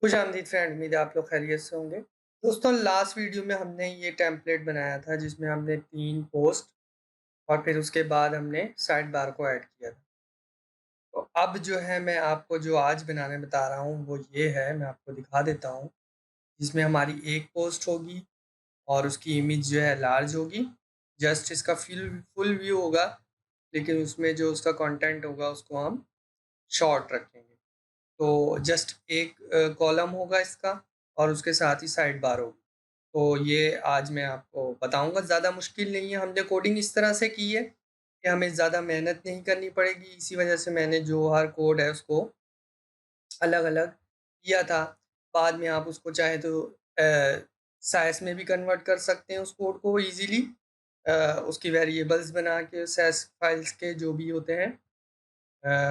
खुशामदीद friend, उम्मीद है आप लोग खैरियत से होंगे। दोस्तों, लास्ट वीडियो में हमने ये टेम्पलेट बनाया था जिसमें हमने 3 पोस्ट और फिर उसके बाद हमने साइड बार को ऐड किया था। तो अब जो है मैं आपको जो आज बनाने बता रहा हूँ वो ये है, मैं आपको दिखा देता हूँ। जिसमें हमारी एक पोस्ट होगी और उसकी इमेज जो है लार्ज होगी। जस्ट इसका फुल व्यू होगा, लेकिन उसमें जो उसका कंटेंट होगा उसको हम शॉर्ट रखेंगे। तो जस्ट एक कॉलम होगा इसका और उसके साथ ही साइड बार होगी। तो ये आज मैं आपको बताऊंगा, ज़्यादा मुश्किल नहीं है। हमने कोडिंग इस तरह से की है कि हमें ज़्यादा मेहनत नहीं करनी पड़ेगी। इसी वजह से मैंने जो हर कोड है उसको अलग-अलग किया था। बाद में आप उसको चाहे तो साइज़ में भी कन्वर्ट कर सकते हैं उस कोड को ईज़िली। उसकी वेरिएबल्स बना के साइज़ फाइल्स के जो भी होते हैं,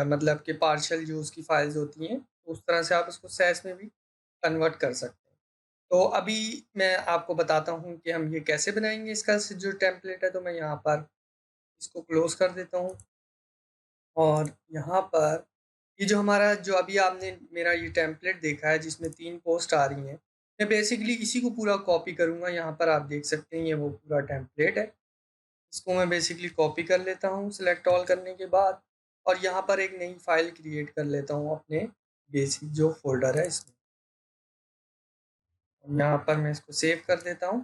मतलब कि पार्शियल जो उसकी फाइल्स होती हैं, उस तरह से आप उसको सैस में भी कन्वर्ट कर सकते हैं। तो अभी मैं आपको बताता हूँ कि हम ये कैसे बनाएँगे इसका जो टेम्पलेट है। तो मैं यहाँ पर इसको क्लोज़ कर देता हूँ और यहाँ पर ये जो हमारा जो अभी आपने मेरा ये टेम्पलेट देखा है जिसमें 3 पोस्ट आ रही हैं, मैं बेसिकली इसी को पूरा कॉपी करूँगा। यहाँ पर आप देख सकते हैं ये वो पूरा टेम्पलेट है। इसको मैं बेसिकली कॉपी कर लेता हूँ सिलेक्ट ऑल करने के बाद और यहाँ पर एक नई फ़ाइल क्रिएट कर लेता हूँ अपने बेसिक जो फ़ोल्डर है इसमें। यहाँ पर मैं इसको सेव कर देता हूँ।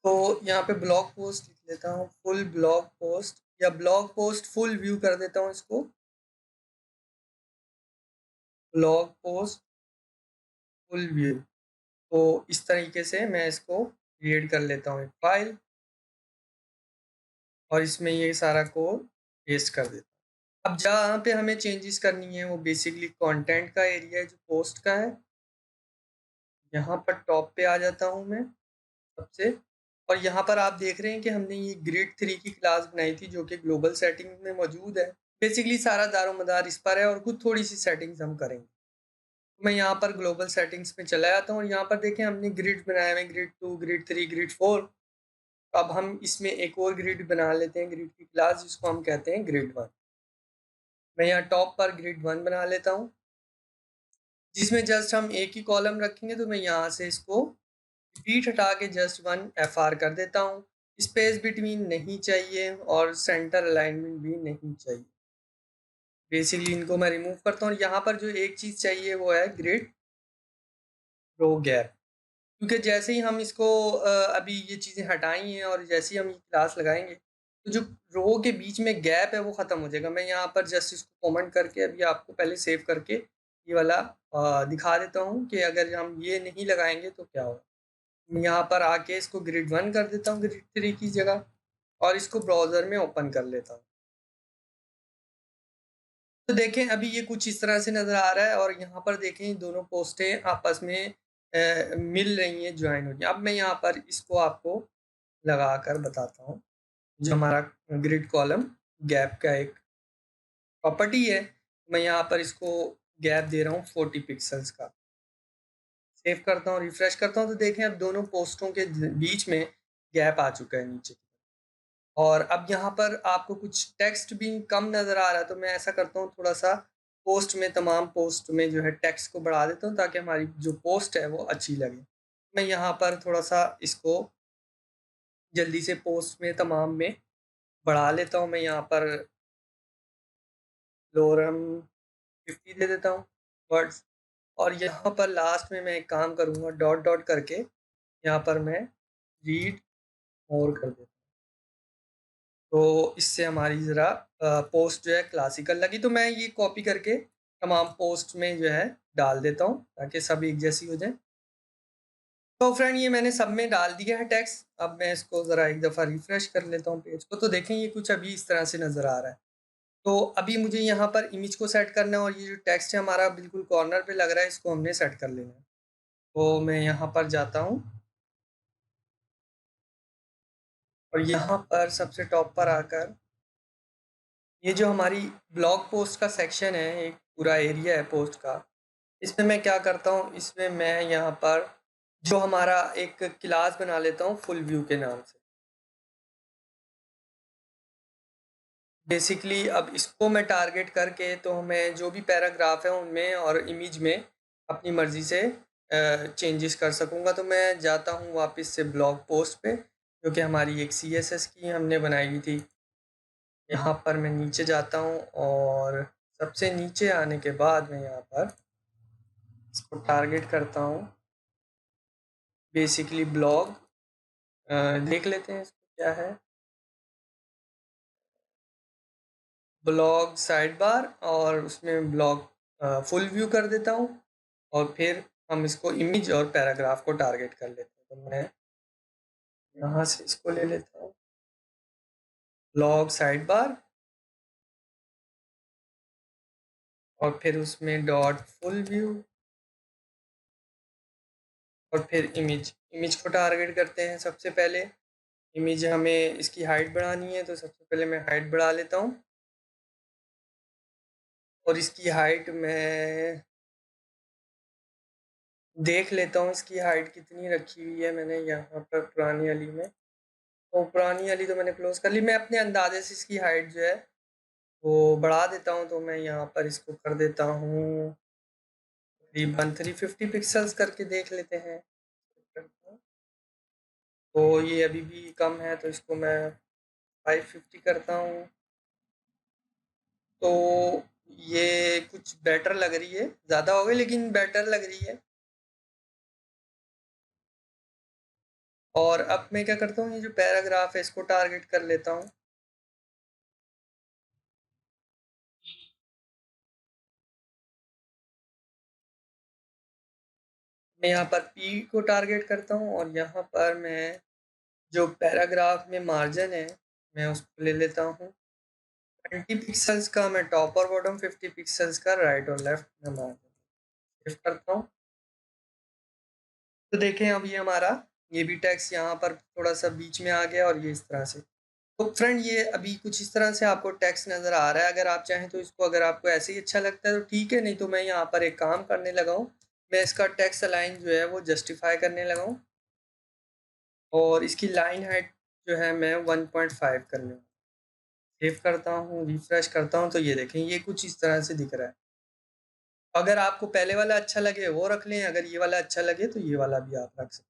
तो यहाँ पे ब्लॉग पोस्ट लिख लेता हूँ, फुल ब्लॉग पोस्ट या ब्लॉग पोस्ट फुल व्यू कर देता हूँ इसको। Blog post full view. तो इस तरीके से मैं इसको क्रिएट कर लेता हूँ एक फ़ाइल और इसमें ये सारा कोड पेस्ट कर देता हूँ। अब जहाँ पे हमें चेंजेस करनी है वो बेसिकली कंटेंट का एरिया है जो पोस्ट का है। यहाँ पर टॉप पे आ जाता हूँ मैं सबसे, और यहाँ पर आप देख रहे हैं कि हमने ये ग्रिड 3 की क्लास बनाई थी जो कि ग्लोबल सेटिंग में मौजूद है। बेसिकली सारा दारोमदार इस पर है और कुछ थोड़ी-सी सेटिंग्स हम करेंगे। तो मैं यहाँ पर ग्लोबल सेटिंग्स में चला जाता हूँ और यहाँ पर देखें हमने ग्रिड बनाए हुए हैं, ग्रिड 2, ग्रिड 3, ग्रिड 4। अब हम इसमें एक और ग्रिड बना लेते हैं, ग्रिड की क्लास जिसको हम कहते हैं ग्रिड 1। मैं यहाँ टॉप पर ग्रिड 1 बना लेता हूँ, जिसमें जस्ट हम एक ही कॉलम रखेंगे। तो मैं यहाँ से इसको रिपीट हटा के जस्ट 1 एफआर कर देता हूँ। स्पेस बिटवीन नहीं चाहिए और सेंटर अलाइनमेंट भी नहीं चाहिए। बेसिकली इनको मैं रिमूव करता हूँ। यहाँ पर जो एक चीज़ चाहिए वो है ग्रिड रो गैप, क्योंकि जैसे ही हम इसको अभी ये चीज़ें हटाई हैं और जैसे ही हम ये क्लास लगाएँगे, तो जो रो के बीच में गैप है वो ख़त्म हो जाएगा। मैं यहाँ पर जस्ट इसको कमेंट करके अभी आपको पहले सेव करके ये वाला दिखा देता हूँ कि अगर हम ये नहीं लगाएँगे तो क्या होगा। यहाँ पर आके इसको ग्रिड 1 कर देता हूँ ग्रिड 3 की जगह और इसको ब्राउज़र में ओपन कर लेता हूँ। तो देखें अभी ये कुछ इस तरह से नज़र आ रहा है और यहाँ पर देखें दोनों पोस्टें आपस में मिल रही हैं, जॉइन हो रही हैं। अब मैं यहाँ पर इसको आपको लगाकर बताता हूँ। जो हमारा ग्रिड कॉलम गैप का एक प्रॉपर्टी है, मैं यहाँ पर इसको गैप दे रहा हूँ 40 पिक्सेल्स का। सेव करता हूँ, रिफ्रेश करता हूँ तो देखें अब दोनों पोस्टों के बीच में गैप आ चुका है नीचे। और अब यहाँ पर आपको कुछ टेक्स्ट भी कम नज़र आ रहा है, तो मैं ऐसा करता हूँ थोड़ा-सा पोस्ट में, तमाम पोस्ट में जो है टेक्स्ट को बढ़ा देता हूँ ताकि हमारी जो पोस्ट है वो अच्छी लगे। मैं यहाँ पर थोड़ा-सा इसको जल्दी से पोस्ट में तमाम में बढ़ा लेता हूँ। मैं यहाँ पर लोरम 50 दे देता हूँ वर्ड्स, और यहाँ पर लास्ट में मैं एक काम करूँगा, डॉट डॉट करके यहाँ पर मैं रीड मोर कर देता हूँ। तो इससे हमारी ज़रा पोस्ट जो है क्लासिकल लगी। तो मैं ये कॉपी करके तमाम पोस्ट में जो है डाल देता हूँ ताकि सब एक जैसी हो जाए। तो फ्रेंड ये मैंने सब में डाल दिया है टेक्स्ट। अब मैं इसको ज़रा एक दफ़ा रिफ्रेश कर लेता हूँ पेज को, तो देखें ये कुछ अभी इस तरह से नज़र आ रहा है। तो अभी मुझे यहाँ पर इमेज को सेट करना है और ये जो टेक्स्ट है हमारा बिल्कुल कॉर्नर पे लग रहा है, इसको हमने सेट कर लेना है। तो मैं यहाँ पर जाता हूँ और यहाँ पर सबसे टॉप पर आकर ये जो हमारी ब्लॉग पोस्ट का सेक्शन है, एक पूरा एरिया है पोस्ट का, इसमें मैं क्या करता हूँ, इसमें मैं यहाँ पर जो हमारा एक क्लास बना लेता हूँ फुल व्यू के नाम से। बेसिकली अब इसको मैं टारगेट करके तो मैं जो भी पैराग्राफ है उनमें और इमेज में अपनी मर्ज़ी से चेंजेस कर सकूँगा। तो मैं जाता हूँ वापस से ब्लॉग पोस्ट पे, जो कि हमारी एक सीएसएस की हमने बनाई हुई थी। यहाँ पर मैं नीचे जाता हूँ और सबसे नीचे आने के बाद मैं यहाँ पर इसको टारगेट करता हूँ बेसिकली ब्लॉग। देख लेते हैं इसको क्या है, ब्लॉग साइड बार, और उसमें ब्लॉग फुल व्यू कर देता हूँ और फिर हम इसको इमेज और पैराग्राफ को टारगेट कर लेते हैं। तो मैं यहाँ से इसको ले लेता हूँ ब्लॉग साइड बार और फिर उसमें डॉट फुल व्यू और फिर इमेज को टारगेट करते हैं। सबसे पहले इमेज हमें इसकी हाइट बढ़ानी है, तो सबसे पहले मैं हाइट बढ़ा लेता हूँ और इसकी हाइट मैं देख लेता हूँ इसकी हाइट कितनी रखी हुई है मैंने यहाँ पर पुरानी वाली में। तो पुरानी वाली तो मैंने क्लोज कर ली। मैं अपने अंदाजे से इसकी हाइट जो है वो बढ़ा देता हूँ। तो मैं यहाँ पर इसको कर देता हूँ तकरीबन 350 पिक्सल्स करके देख लेते हैं। तो ये अभी भी कम है, तो इसको मैं 550 करता हूँ। तो ये कुछ बेटर लग रही है, ज़्यादा हो गई लेकिन बेटर लग रही है। और अब मैं क्या करता हूँ, ये जो पैराग्राफ है इसको टारगेट कर लेता हूँ। मैं यहाँ पर पी को टारगेट करता हूँ और यहाँ पर मैं जो पैराग्राफ में मार्जिन है मैं उसको ले लेता हूँ 20 पिक्सल्स का। मैं टॉप और बॉटम 50 पिक्सल्स का राइट और लेफ्ट में मार्जिन सेव करता हूँ। तो देखें अब ये हमारा ये भी टेक्स्ट यहाँ पर थोड़ा सा बीच में आ गया और ये इस तरह से। तो फ्रेंड ये अभी कुछ इस तरह से आपको टेक्स्ट नज़र आ रहा है। अगर आप चाहें तो इसको, अगर आपको ऐसे ही अच्छा लगता है तो ठीक है, नहीं तो मैं यहाँ पर एक काम करने लगा हूँ, मैं इसका टेक्स्ट अलाइन जो है वो जस्टिफाई करने लगा हूँ और इसकी लाइन हाइट जो है मैं 1.5 कर लूँ। सेव करता हूँ, रिफ्रेश करता हूँ, तो ये देखें ये कुछ इस तरह से दिख रहा है। अगर आपको पहले वाला अच्छा लगे वो रख लें, अगर ये वाला अच्छा लगे तो ये वाला भी आप रख सकते हैं।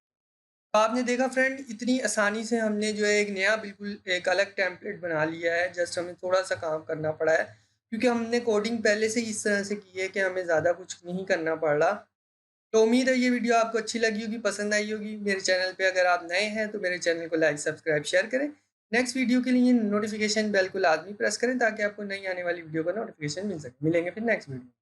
तो आपने देखा फ्रेंड, इतनी आसानी से हमने जो है एक नया बिल्कुल एक अलग टेम्पलेट बना लिया है। जस्ट हमें थोड़ा सा काम करना पड़ा है क्योंकि हमने कोडिंग पहले से ही इस तरह से की है कि हमें ज़्यादा कुछ नहीं करना पड़ रहा। तो उम्मीद है ये वीडियो आपको अच्छी लगी होगी, पसंद आई होगी। मेरे चैनल पे अगर आप नए हैं तो मेरे चैनल को लाइक, सब्सक्राइब, शेयर करें। नेक्स्ट वीडियो के लिए नोटिफिकेशन बेल को लाजमी प्रेस करें ताकि आपको नई आने वाली वीडियो का नोटिफिकेशन मिल सके। मिलेंगे फिर नेक्स्ट वीडियो।